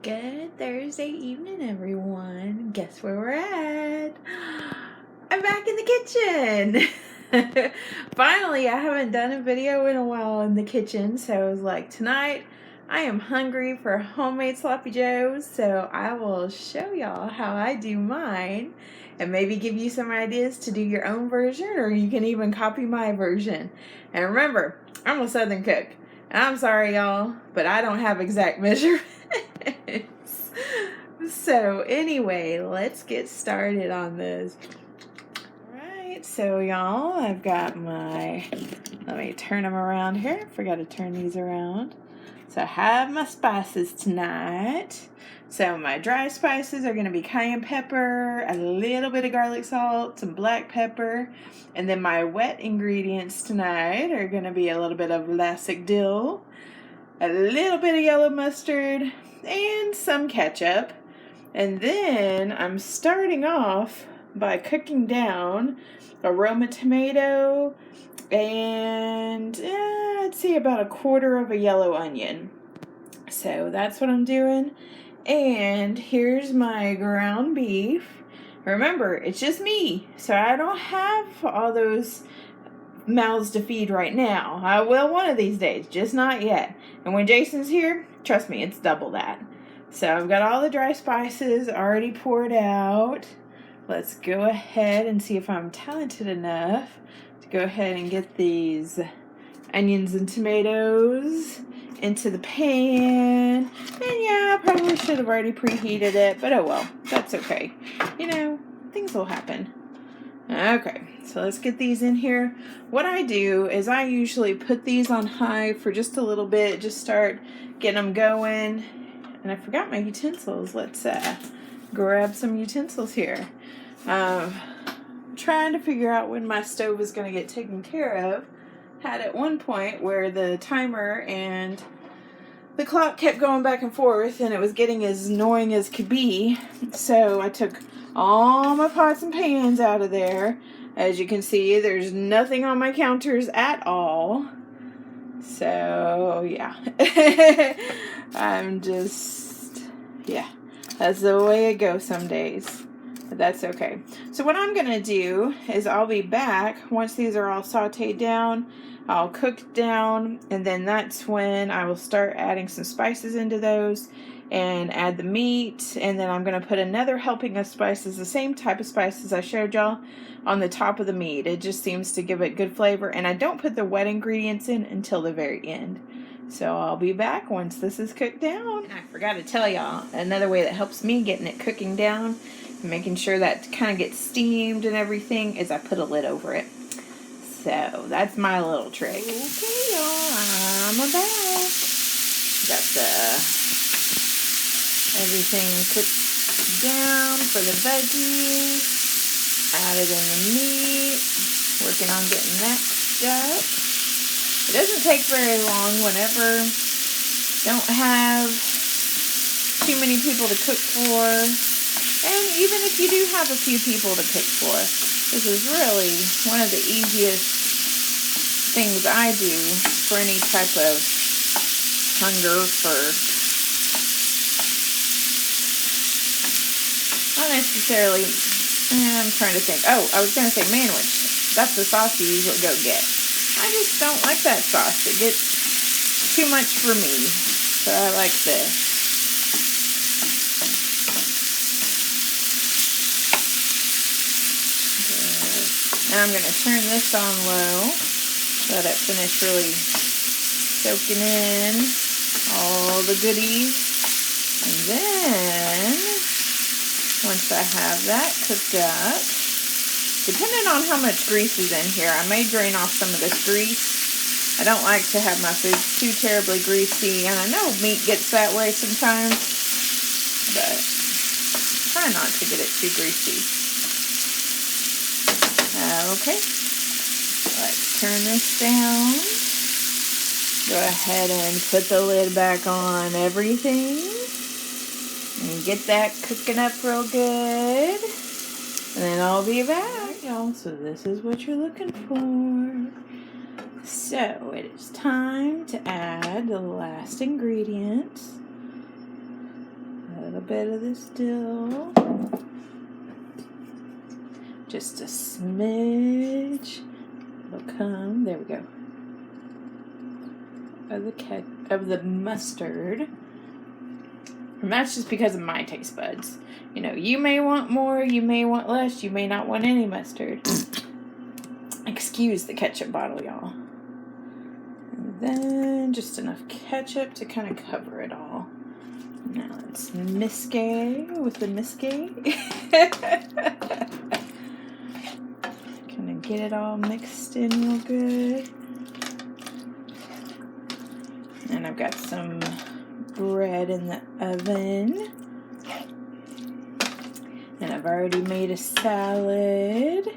Good Thursday evening, everyone. Guess where we're at? I'm back in the kitchen. Finally, I haven't done a video in a while in the kitchen, so I was like, tonight I am hungry for homemade sloppy joes, so I will show y'all how I do mine and maybe give you some ideas to do your own version, or you can even copy my version. And remember, I'm a Southern cook. And I'm sorry, y'all, but I don't have exact measurements. So anyway, let's get started on this. Alright, so y'all, I've got my, let me turn them around here. Forgot to turn these around. So I have my spices tonight. So my dry spices are going to be cayenne pepper, a little bit of garlic salt, some black pepper, and then my wet ingredients tonight are going to be a little bit of Vlasic dill, a little bit of yellow mustard, and some ketchup. And then I'm starting off by cooking down a Roma tomato and I'd say about a quarter of a yellow onion. So that's what I'm doing. And here's my ground beef. Remember, it's just me, so I don't have all those mouths to feed right now. I will one of these days, just not yet. And when Jason's here, trust me, it's double that. So I've got all the dry spices already poured out. Let's go ahead and see if I'm talented enough to go ahead and get these onions and tomatoes into the pan. And yeah, I probably should have already preheated it, but oh well, that's okay. You know, things will happen. Okay, so let's get these in here. What I do is I usually put these on high for just a little bit, just start getting them going. And I forgot my utensils. Let's grab some utensils here. Trying to figure out when my stove is going to get taken care of. Had at one point where the timer and the clock kept going back and forth and it was getting as annoying as could be. So I took all my pots and pans out of there. As you can see, there's nothing on my counters at all. So yeah. I'm just, yeah, that's the way it goes some days. But that's okay. So what I'm going to do is I'll be back once these are all sauteed down. I'll cook down, and then that's when I will start adding some spices into those and add the meat. And then I'm going to put another helping of spices, the same type of spices I showed y'all, on the top of the meat. It just seems to give it good flavor. And I don't put the wet ingredients in until the very end. So I'll be back once this is cooked down. And I forgot to tell y'all, another way that helps me getting it cooking down, making sure that kind of gets steamed and everything, is I put a lid over it. So that's my little trick. Okay, y'all, I'm back. Got everything cooked down for the veggies. Added in the meat. Working on getting that cooked up. It doesn't take very long whenever don't have too many people to cook for. And even if you do have a few people to cook for, this is really one of the easiest things I do for any type of hunger for, not necessarily, I'm trying to think. Oh, I was going to say manwich. That's the sauce you usually go get. I just don't like that sauce. It gets too much for me. So I like this. Now I'm going to turn this on low. Let it finish really soaking in all the goodies. And then, once I have that cooked up, depending on how much grease is in here, I may drain off some of this grease. I don't like to have my food too terribly greasy, and I know meat gets that way sometimes, but try not to get it too greasy. Okay, let's turn this down. Go ahead and put the lid back on everything and get that cooking up real good. And then I'll be back, y'all. So this is what you're looking for. So it is time to add the last ingredient. bit of this dill. Just a smidge. It'll come. There we go. Of the mustard. And that's just because of my taste buds. You know, you may want more, you may want less, you may not want any mustard. Excuse the ketchup bottle, y'all. And then just enough ketchup to kind of cover it all. Now let's Miskay with the Miskay. Kind of get it all mixed in real good. And I've got some bread in the oven. And I've already made a salad.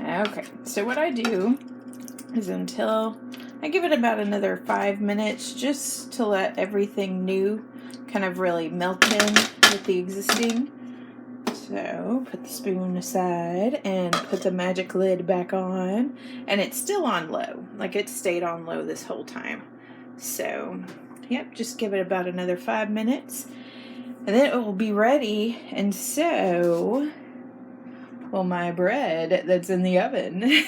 Okay, so what I do is until I give it about another 5 minutes just to let everything new kind of really melt in with the existing. So put the spoon aside and put the magic lid back on, and it's still on low, like it stayed on low this whole time. So yep, just give it about another 5 minutes and then it will be ready. And so well, my bread that's in the oven.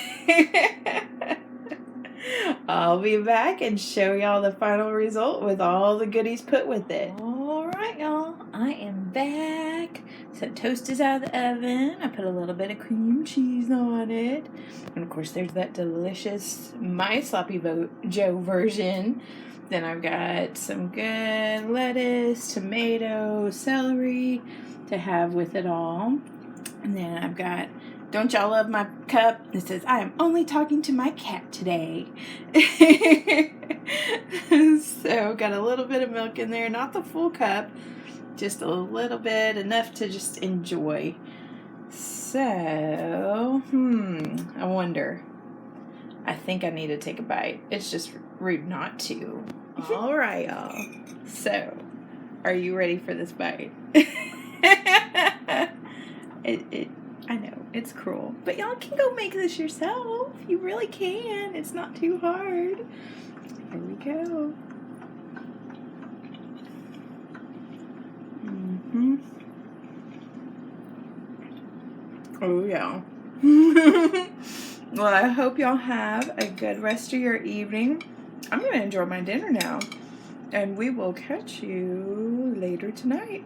I'll be back and show y'all the final result with all the goodies put with it. Alright, y'all, I am back. So toast is out of the oven. I put a little bit of cream cheese on it. And of course there's that delicious My Sloppy Joe version. Then I've got some good lettuce, tomato, celery to have with it all. And then I've got, don't y'all love my cup? It says, I am only talking to my cat today. So got a little bit of milk in there, not the full cup, just a little bit, enough to just enjoy. So, I wonder. I think I need to take a bite. It's just rude not to. All right, y'all. So, are you ready for this bite? I know, it's cruel, but y'all can go make this yourself. You really can. It's not too hard. Here we go. Oh, yeah. Well, I hope y'all have a good rest of your evening. I'm going to enjoy my dinner now, and we will catch you later tonight.